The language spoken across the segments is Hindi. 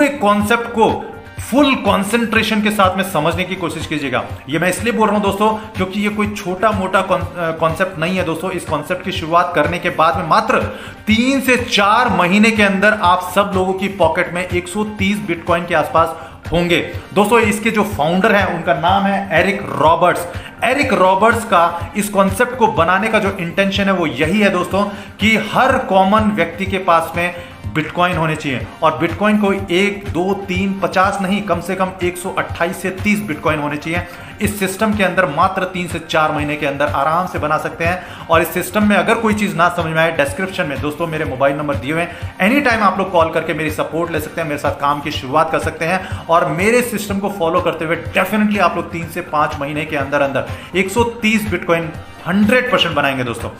कॉन्सेप्ट को फुल कंसंट्रेशन के साथ में समझने की कोशिश कीजिएगा। ये मैं इसलिए बोल रहा हूं दोस्तों क्योंकि ये कोई छोटा मोटा कॉन्सेप्ट नहीं है दोस्तों। इस कॉन्सेप्ट की शुरुआत करने के बाद में मात्र 3 से 4 महीने के अंदर आप सब लोगों की पॉकेट में 130 बिटकॉइन के आसपास होंगे दोस्तों। इसके जो फाउंडर हैं उनका नाम है एरिक रॉबर्ट्स। एरिक रॉबर्ट्स का इस कॉन्सेप्ट को बनाने का जो इंटेंशन है वो यही है दोस्तों कि हर कॉमन व्यक्ति के पास में बिटकॉइन होने चाहिए, और बिटकॉइन को 1, 2, 3, 50 नहीं, कम से कम 128 से 30 बिटकॉइन होने चाहिए। इस सिस्टम के अंदर मात्र 3 से 4 महीने के अंदर आराम से बना सकते हैं। और इस सिस्टम में अगर कोई चीज ना समझ में आए, डिस्क्रिप्शन में दोस्तों मेरे मोबाइल नंबर दिए हुए हैं, एनी टाइम आप लोग कॉल करके मेरी सपोर्ट ले सकते हैं, मेरे साथ काम की शुरुआत कर सकते हैं और मेरे सिस्टम को फॉलो करते हुए डेफिनेटली आप लोग 3 से 5 महीने के अंदर अंदर 130 बिटकॉइन 100% बनाएंगे दोस्तों।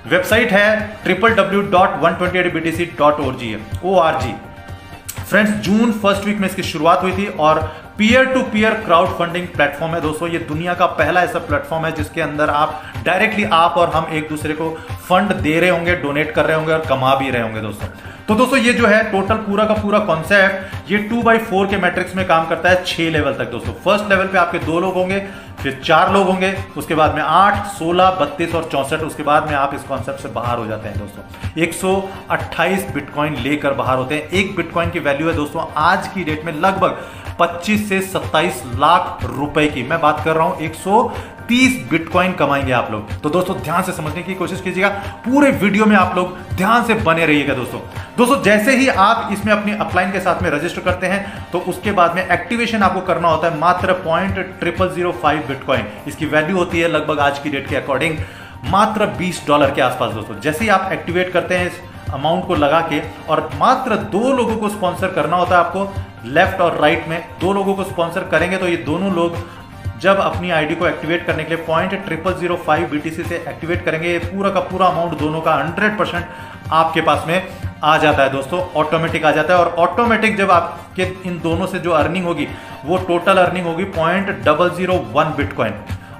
वेबसाइट है www.128btc.org। Friends, June first week में इसकी शुरुआत हुई थी और peer to peer crowd funding platform है दोस्तों। ये दुनिया का पहला ऐसा प्लेटफॉर्म है जिसके अंदर आप डायरेक्टली आप और हम एक दूसरे को फंड दे रहे होंगे, डोनेट कर रहे होंगे और कमा भी रहे होंगे दोस्तों। तो दोस्तों ये जो है टोटल पूरा का पूरा कॉन्सेप्ट ये 2x4 के मैट्रिक्स में काम करता है 6 लेवल तक दोस्तों। फर्स्ट लेवल पे आपके 2 लोग होंगे, फिर 4 लोग होंगे, उसके बाद में 8, 16, 32 और 64। उसके बाद में आप इस कॉन्सेप्ट से बाहर हो जाते हैं दोस्तों। 128 बिटकॉइन लेकर बाहर होते हैं। एक बिटकॉइन की वैल्यू है दोस्तों आज की डेट में लगभग 25 से 27 लाख रुपए की। मैं बात कर रहा हूं 130 बिटकॉइन कमाएंगे आप लोग। तो दोस्तों ध्यान से समझने की कोशिश कीजिएगा, पूरे वीडियो में आप लोग ध्यान से बने रहिएगा दोस्तों। जैसे ही आप इसमें अपनी अपलाइन के साथ में रजिस्टर करते हैं तो उसके बाद में एक्टिवेशन आपको करना होता है मात्र $0.0005 बिटकॉइन। इसकी वैल्यू होती है लगभग आज की डेट के अकॉर्डिंग मात्र $20 के आसपास दोस्तों। जैसे ही आप एक्टिवेट करते हैं इस अमाउंट को लगा के, और मात्र 2 लोगों को स्पॉन्सर करना होता है आपको, लेफ्ट और राइट में 2 लोगों को स्पॉन्सर करेंगे तो ये दोनों लोग जब अपनी आईडी को एक्टिवेट करने के लिए $0.0005 BTC से एक्टिवेट करेंगे, ये पूरा का पूरा अमाउंट दोनों का 100% आपके पास में आ जाता है दोस्तों, ऑटोमेटिक आ जाता है। और ऑटोमेटिक जब आपके इन दोनों से जो अर्निंग होगी वो टोटल अर्निंग होगी $0.001 बिटकॉइन।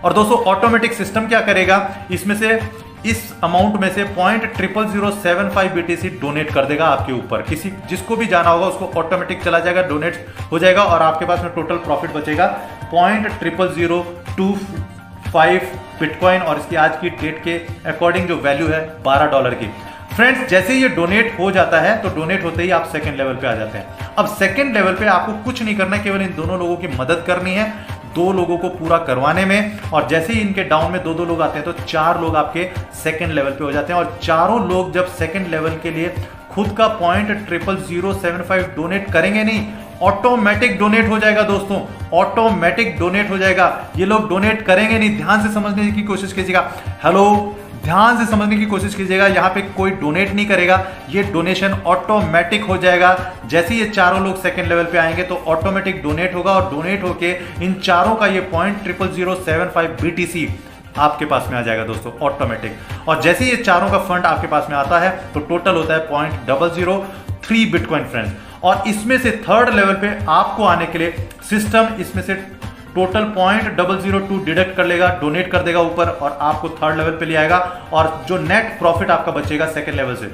और दोस्तों ऑटोमेटिक सिस्टम क्या करेगा, इसमें से इस अमाउंट में से $0.0075 BTC डोनेट कर देगा आपके ऊपर। किसी जिसको भी जाना होगा उसको ऑटोमेटिक चला जाएगा, डोनेट हो जाएगा और आपके पास में टोटल प्रॉफिट बचेगा $0.0025 बिटकॉइन। और इसकी आज की डेट के अकॉर्डिंग जो वैल्यू है $12 की। फ्रेंड्स, जैसे ये डोनेट हो जाता है तो डोनेट होते ही आप सेकंड लेवल पे आ जाते हैं। अब सेकंड लेवल पे आपको कुछ नहीं करना है, केवल इन दोनों लोगों की मदद करनी है 2 लोगों को पूरा करवाने में। और जैसे ही इनके डाउन में 2-2 लोग आते हैं तो 4 लोग आपके सेकंड लेवल पे हो जाते हैं। और चारों लोग जब सेकंड लेवल के लिए खुद का $0.0075 डोनेट करेंगे नहीं, ऑटोमेटिक डोनेट हो जाएगा दोस्तों, ऑटोमेटिक डोनेट हो जाएगा। ये लोग डोनेट करेंगे नहीं, ध्यान से समझने की कोशिश कीजिएगा। हेलो, ध्यान से समझने की कोशिश कीजिएगा, यहां पे कोई डोनेट नहीं करेगा, ये डोनेशन ऑटोमेटिक हो जाएगा। जैसे ये चारों लोग सेकंड लेवल पे आएंगे तो ऑटोमेटिक डोनेट होगा और डोनेट होके इन चारों का ये $0.0075 BTC आपके पास में आ जाएगा दोस्तों, ऑटोमेटिक। और जैसे ये चारों का फंड आपके पास में आता है तो टोटल होता है $0.003 बिटकॉइन फ्रेंड्स। और इसमें से थर्ड लेवल पे आपको आने के लिए सिस्टम इसमें से टोटल $0.002 डिडक्ट कर लेगा, डोनेट कर देगा ऊपर और आपको थर्ड लेवल पे ले आएगा। और जो नेट प्रॉफिट आपका बचेगा सेकंड लेवल से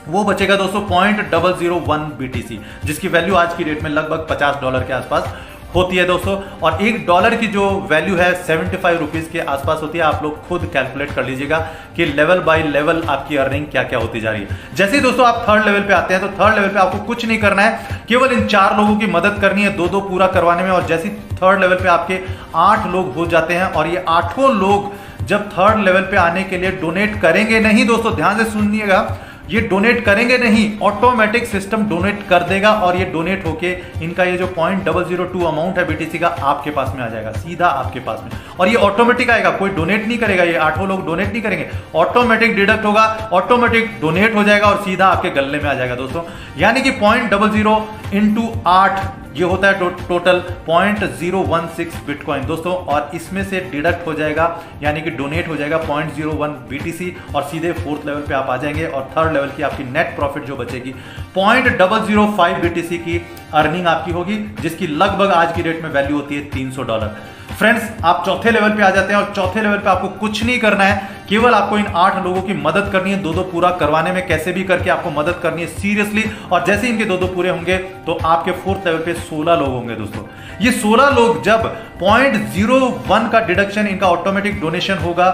वो बचेगा दोस्तों $0.001 BTC, जिसकी वैल्यू आज की डेट में लगभग $50 के आसपास होती है दोस्तों। और $1 की जो वैल्यू है 75 रुपीज के आसपास होती है। आप लोग खुद कैलकुलेट कर लीजिएगा कि लेवल बाय लेवल आपकी अर्निंग क्या क्या होती जा रही है। जैसे ही दोस्तों आप थर्ड लेवल पे आते हैं तो थर्ड लेवल पे आपको कुछ नहीं करना है, केवल इन 4 लोगों की मदद करनी है 2-2 पूरा करवाने में। और जैसे थर्ड लेवल पे आपके 8 लोग हो जाते हैं और ये 8 लोग जब थर्ड लेवल पे आने के लिए डोनेट करेंगे नहीं दोस्तों, ध्यान से सुनिएगा, ये डोनेट करेंगे नहीं, ऑटोमेटिक सिस्टम डोनेट कर देगा और ये डोनेट होके इनका ये जो $0.002 अमाउंट है BTC का आपके पास में आ जाएगा, सीधा आपके पास में। और ये ऑटोमेटिक आएगा, कोई डोनेट नहीं करेगा, ये 8 लोग डोनेट नहीं करेंगे, ऑटोमेटिक डिडक्ट होगा, ऑटोमेटिक डोनेट हो जाएगा और सीधा आपके गले में आ जाएगा दोस्तों। यानी कि 0.00 × 8 ये होता है टोटल $0.016 बिटकॉइन दोस्तों। और इसमें से डिडक्ट हो जाएगा यानी कि डोनेट हो जाएगा $0.01 BTC और सीधे फोर्थ लेवल पे आप आ जाएंगे। और थर्ड लेवल की आपकी नेट प्रॉफिट जो बचेगी $0.005 BTC की अर्निंग आपकी होगी, जिसकी लगभग आज की डेट में वैल्यू होती है $300। फ्रेंड्स आप चौथे लेवल पे आ जाते हैं और चौथे लेवल पे आपको कुछ नहीं करना है, केवल आपको इन 8 लोगों की मदद करनी है, दो पूरा करवाने में कैसे भी करके आपको मदद करनी है सीरियसली। और जैसे इनके दो पूरे होंगे तो आपके 4th लेवल पे 16 लोग होंगे दोस्तों। ये 16 लोग जब 0.01 का डिडक्शन इनका ऑटोमेटिक डोनेशन होगा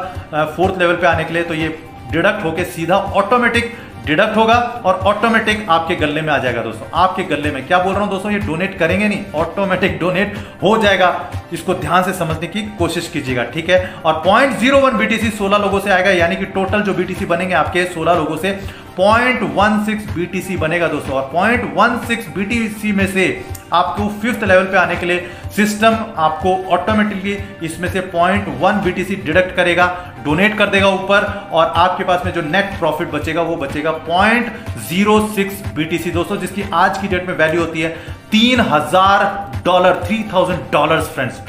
4th लेवल पे आने के लिए, तो ये डिडक्ट होके सीधा ऑटोमेटिक डिडक्ट होगा और ऑटोमेटिक आपके गले में आ जाएगा दोस्तों। आपके गले में, क्या बोल रहा हूं दोस्तों, ये डोनेट करेंगे नहीं, ऑटोमेटिक डोनेट हो जाएगा। इसको ध्यान से समझने की कोशिश कीजिएगा, ठीक है। और 0.01 BTC 16 लोगों से आएगा, यानी कि टोटल जो BTC बनेंगे आपके 16 लोगों से 0.16 BTC बनेगा दोस्तों। और 0.16 BTC में से आपको 5th लेवल पे आने के लिए सिस्टम आपको ऑटोमेटिकली इसमें से 0.1 BTC डिडक्ट करेगा, डोनेट कर देगा ऊपर, और आपके पास में जो नेट प्रॉफिट बचेगा वो बचेगा 0.06 BTC दोस्तों, जिसकी आज की डेट में वैल्यू होती है $3000, $3000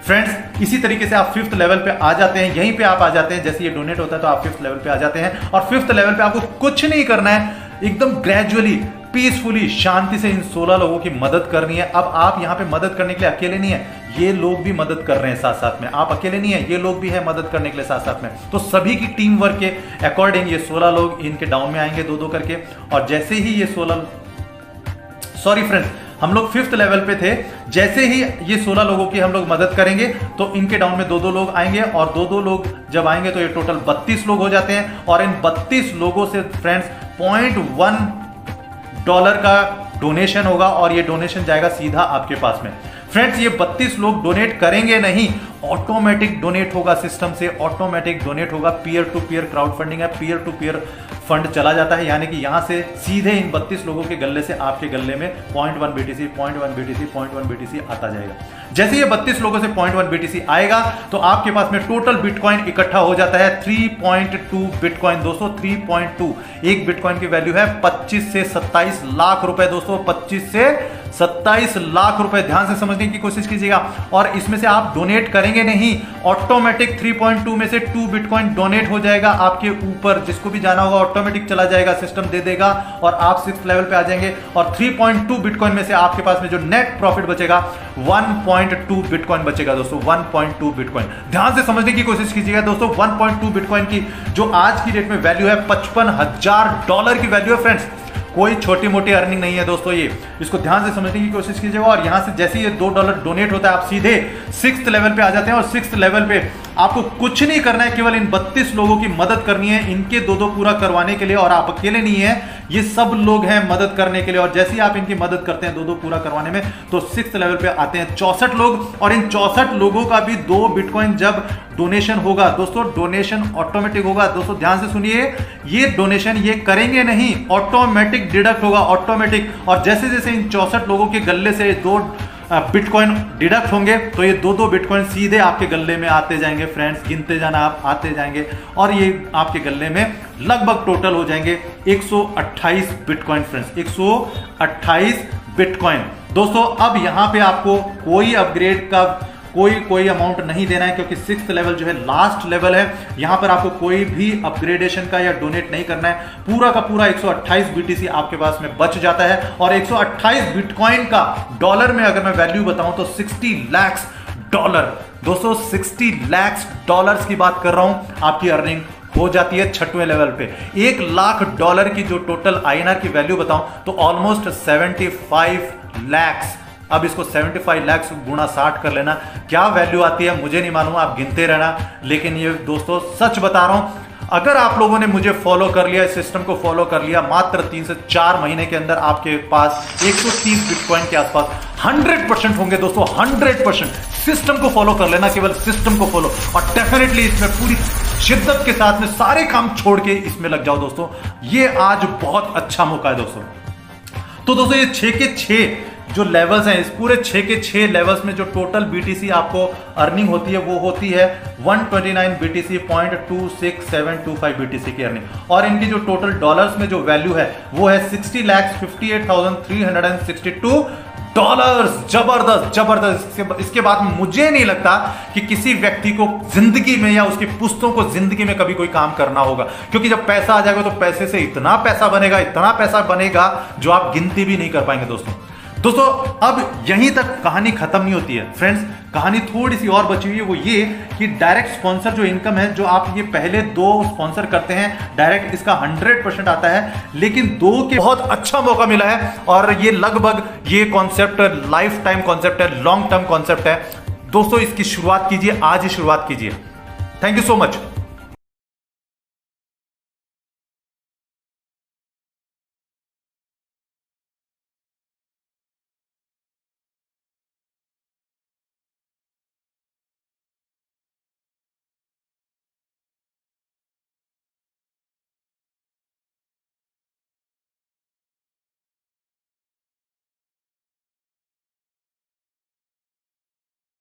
फ्रेंड्स। इसी तरीके से आप 5th लेवल पे आ जाते हैं, यहीं पे आप आ जाते हैं, जैसे ये डोनेट होता है तो आप 5th लेवल पे आ जाते हैं। और 5th लेवल पे आपको कुछ नहीं करना है, एकदम ग्रेजुअली पीसफुली शांति से इन 16 लोगों की मदद करनी है। अब आप यहां पे मदद करने के लिए अकेले नहीं है, ये लोग भी मदद कर रहे हैं साथ साथ में, आप अकेले नहीं है, ये लोग भी है मदद करने के लिए साथ साथ में। तो सभी की टीम वर्क के अकॉर्डिंग ये 16 लोग इनके डाउन में आएंगे दो करके। और जैसे ही ये 16 सॉरी फ्रेंड्स, हम लोग 5th लेवल पे थे, जैसे ही ये 16 लोगों की हम लोग मदद करेंगे तो इनके डाउन में दो लोग आएंगे, और दो लोग जब आएंगे तो ये टोटल 32 लोग हो जाते हैं। और इन 32 लोगों से फ्रेंड्स $0.1 का डोनेशन होगा, और ये डोनेशन जाएगा सीधा आपके पास में। फ्रेंड्स ये 32 लोग डोनेट करेंगे नहीं, ऑटोमेटिक डोनेट होगा सिस्टम से, ऑटोमेटिक डोनेट होगा। Peer to peer crowd funding है, पीयर टू पीयर फंड चला जाता है, यानी कि यहां से सीधे इन 32 लोगों के गले से आपके गले में 0.1 BTC 0.1 BTC 0.1 BTC आता जाएगा। जैसे ये 32 लोगों से 0.1 BTC आएगा तो आपके पास में टोटल बिटकॉइन इकट्ठा हो जाता है 3.2 बिटकॉइन दोस्तों। 3.2 एक बिटकॉइन की वैल्यू है 25 से 27 लाख रुपए दोस्तों, 25 से 27 लाख रुपए। ध्यान से समझने की कोशिश कीजिएगा। और इसमें से आप डोनेट करेंगे नहीं, ऑटोमेटिक 3.2 में से 2 बिटकॉइन डोनेट हो जाएगा आपके ऊपर, जिसको भी जाना होगा ऑटोमेटिक चला जाएगा, सिस्टम दे देगा और आप 6th लेवल पे आ जाएंगे। और 3.2 बिटकॉइन में से आपके पास में जो नेट प्रॉफिट बचेगा 1.2 बिटकॉइन बचेगा दोस्तों, 1.2 बिटकॉइन। ध्यान से समझने की कोशिश कीजिएगा दोस्तों। 1.2 बिटकॉइन की जो आज की डेट में वैल्यू है $55,000 की वैल्यू है फ्रेंड्स। कोई छोटी मोटी अर्निंग नहीं है दोस्तों ये, इसको ध्यान से समझने की कोशिश कीजिएगा। और यहां से जैसे ये $2 डोनेट होता है आप सीधे 6th लेवल पे आ जाते हैं। और 6th लेवल पे आपको कुछ नहीं करना है, केवल इन 32 लोगों की मदद करनी है, इनके दो पूरा करवाने के लिए। और आप अकेले नहीं है, ये सब लोग हैं मदद करने के लिए। और जैसे ही आप इनकी मदद करते हैं दो पूरा करवाने में, तो 6th लेवल पे आते हैं 64 लोग। और इन 64 लोगों का भी 2 बिटकॉइन जब डोनेशन होगा दोस्तों, डोनेशन ऑटोमेटिक होगा दोस्तों। ध्यान से सुनिए, ये डोनेशन ये करेंगे नहीं, ऑटोमेटिक डिडक्ट होगा, ऑटोमेटिक। और जैसे जैसे इन 64 लोगों के गले से 2 बिटकॉइन डिडक्ट होंगे तो ये 2 बिटकॉइन सीधे आपके गले में आते जाएंगे फ्रेंड्स। गिनते जाना आप, आते जाएंगे, और ये आपके गले में लगभग टोटल हो जाएंगे 128 बिटकॉइन फ्रेंड्स, 128 बिटकॉइन दोस्तों। अब यहां पे आपको कोई अपग्रेड का कोई अमाउंट नहीं देना है, क्योंकि 6th लेवल जो है लास्ट लेवल है। यहां पर आपको कोई भी अपग्रेडेशन का या डोनेट नहीं करना है। पूरा का पूरा 128 BTC आपके पास में बच जाता है। और 128 बिटकॉइन का डॉलर में अगर मैं वैल्यू बताऊं तो $60 लाख दोस्तों, $60 लाख की बात कर रहा हूं। आपकी अर्निंग हो जाती है 6वें लेवल पे। $1 लाख की जो टोटल INR की वैल्यू बताऊं तो ऑलमोस्ट 75 लाख। अब इसको 75 लाख गुणा 60 कर लेना, क्या वैल्यू आती है मुझे नहीं मालूम, आप गिनते रहना। लेकिन ये दोस्तों सच बता रहा हूं, अगर आप लोगों ने मुझे फॉलो कर लिया, इस सिस्टम को फॉलो कर लिया, मात्र 3 से 4 महीने के अंदर आपके पास 130 बिटकॉइन के आसपास 100% होंगे दोस्तों, 100%। सिस्टम को फॉलो कर लेना, केवल सिस्टम को फॉलो, और डेफिनेटली इसमें पूरी शिद्दत के साथ में सारे काम छोड़ के इसमें लग जाओ दोस्तों। ये आज बहुत अच्छा मौका है दोस्तों। तो दोस्तों ये 6 के 6 जो लेवल्स हैं, इस पूरे 6 के 6 लेवल्स में जो टोटल BTC आपको अर्निंग होती है वो होती है 129 BTC 0.26725 BTC की अर्निंग। और इनकी जो टोटल डॉलर्स में जो वैल्यू है वो है $60,58,362। जबरदस्त। इसके बाद मुझे नहीं लगता कि किसी व्यक्ति को जिंदगी में या उसकी पुश्तों को जिंदगी में कभी कोई काम करना होगा, क्योंकि जब पैसा आ जाएगा तो पैसे से इतना पैसा बनेगा जो आप गिनती भी नहीं कर पाएंगे दोस्तों। दोस्तों अब यहीं तक कहानी खत्म नहीं होती है फ्रेंड्स, कहानी थोड़ी सी और बची हुई है। वो ये कि डायरेक्ट स्पॉन्सर जो इनकम है, जो आप ये पहले 2 स्पॉन्सर करते हैं डायरेक्ट, इसका 100% आता है, लेकिन 2 के बहुत अच्छा मौका मिला है और ये लगभग ये कॉन्सेप्ट लाइफ टाइम कॉन्सेप्ट है, लॉन्ग टर्म कॉन्सेप्ट है। दोस्तों इसकी शुरुआत कीजिए, आज ही शुरुआत कीजिए। Thank you so much.